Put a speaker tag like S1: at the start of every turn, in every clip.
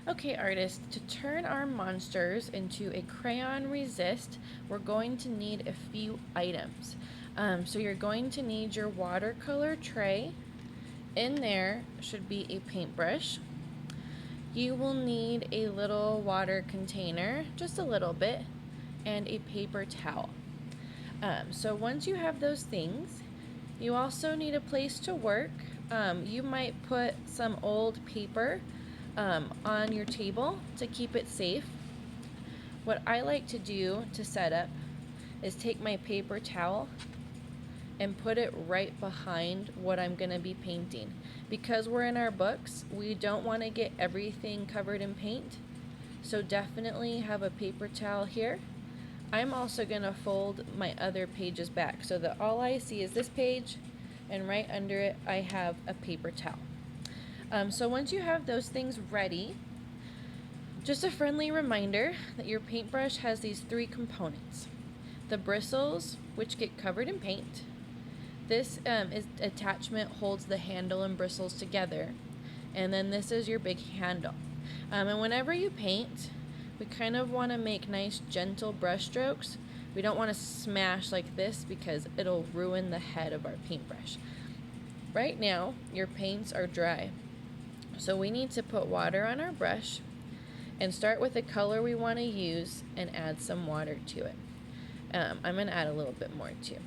S1: Okay, artists, to turn our monsters into a crayon resist, we're going to need a few items. So you're going to need your watercolor tray. In there should be a paintbrush. You will need a little water container, just a little bit, and a paper towel. So once you have those things, you also need a place to work. You might put some old paper on your table to keep it safe. What I like to do to set up is take my paper towel and put it right behind what I'm going to be painting. Because we're in our books, we don't want to get everything covered in paint. So definitely have a paper towel here. I'm also going to fold my other pages back so that all I see is this page, and right under it I have a paper towel. So once you have those things ready, just a friendly reminder that your paintbrush has these three components. The bristles, which get covered in paint. This attachment holds the handle and bristles together. And then this is your big handle. And whenever you paint, we kind of want to make nice gentle brush strokes. We don't want to smash like this because it'll ruin the head of our paintbrush. Right now, your paints are dry. So we need to put water on our brush and start with the color we want to use and add some water to it. I'm going to add a little bit more too.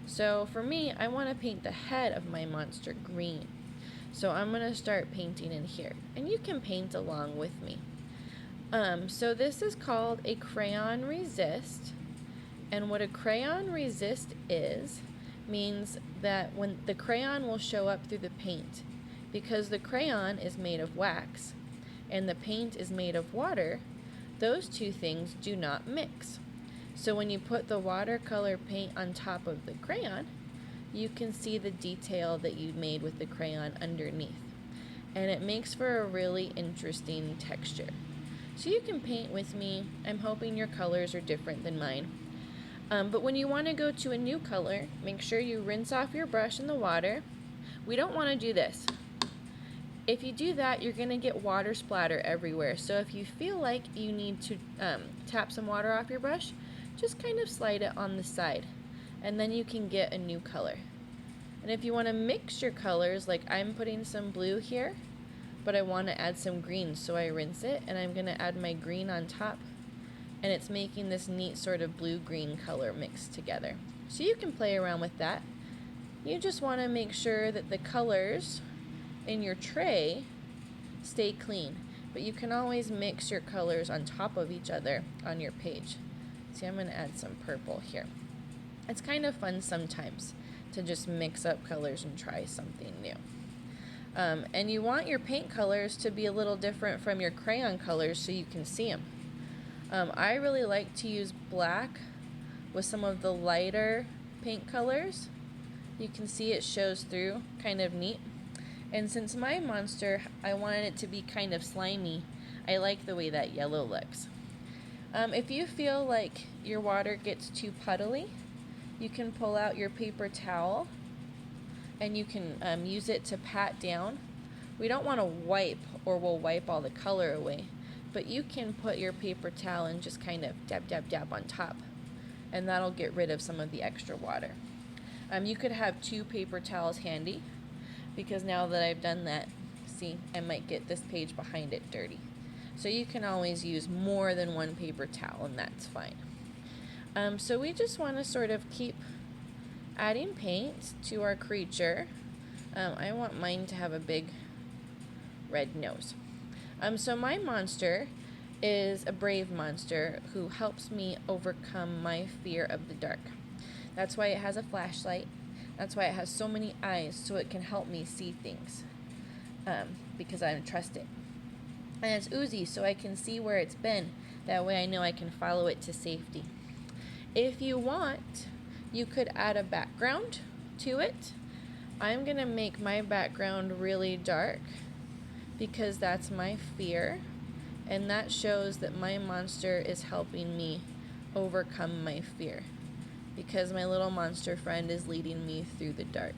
S1: So for me, I want to paint the head of my monster green. So I'm going to start painting in here. And you can paint along with me. So this is called a crayon resist. And what a crayon resist is, means that when the crayon will show up through the paint. Because the crayon is made of wax and the paint is made of water, those two things do not mix. So when you put the watercolor paint on top of the crayon, you can see the detail that you made with the crayon underneath. And it makes for a really interesting texture. So you can paint with me. I'm hoping your colors are different than mine. But when you want to go to a new color, make sure you rinse off your brush in the water. We don't want to do this. If you do that, you're going to get water splatter everywhere. So if you feel like you need to tap some water off your brush, just kind of slide it on the side, and then you can get a new color. And if you want to mix your colors, like I'm putting some blue here, but I want to add some green, so I rinse it, and I'm going to add my green on top, and it's making this neat sort of blue-green color mixed together. So you can play around with that. You just want to make sure that the colors in your tray stay clean, but you can always mix your colors on top of each other on your page. See, I'm going to add some purple here. It's kind of fun sometimes to just mix up colors and try something new. And you want your paint colors to be a little different from your crayon colors so you can see them. I really like to use black with some of the lighter paint colors. You can see it shows through, kind of neat. And since my monster, I wanted it to be kind of slimy, I like the way that yellow looks. If you feel like your water gets too puddly, you can pull out your paper towel and you can use it to pat down. We don't want to wipe or we'll wipe all the color away, but you can put your paper towel and just kind of dab, dab, dab on top, and that'll get rid of some of the extra water. You could have two paper towels handy, because now that I've done that, see, I might get this page behind it dirty. So you can always use more than one paper towel, and that's fine. So we just want to sort of keep adding paint to our creature. I want mine to have a big red nose. So my monster is a brave monster who helps me overcome my fear of the dark. That's why it has a flashlight. That's why it has so many eyes, so it can help me see things, because I trust it. And it's oozy, so I can see where it's been. That way I know I can follow it to safety. If you want, you could add a background to it. I'm going to make my background really dark because that's my fear. And that shows that my monster is helping me overcome my fear, because my little monster friend is leading me through the dark.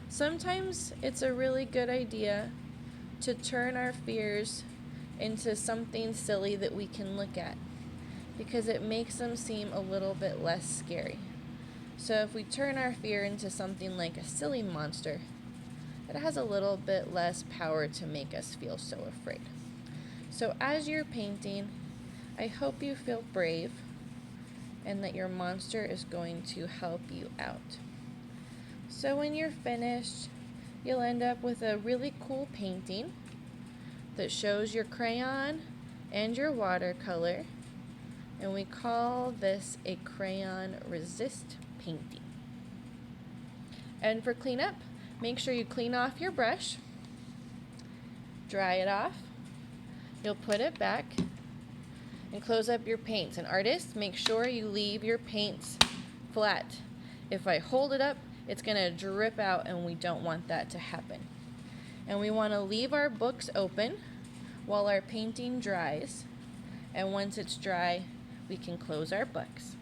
S1: Sometimes it's a really good idea to turn our fears into something silly that we can look at, because it makes them seem a little bit less scary. So if we turn our fear into something like a silly monster, it has a little bit less power to make us feel so afraid. So as you're painting, I hope you feel brave and that your monster is going to help you out. So when you're finished, you'll end up with a really cool painting that shows your crayon and your watercolor, and we call this a crayon resist painting. And for cleanup, make sure you clean off your brush, dry it off, you'll put it back, and close up your paints. And artists, make sure you leave your paints flat. If I hold it up, it's going to drip out, and we don't want that to happen. And we want to leave our books open while our painting dries, and once it's dry, we can close our books.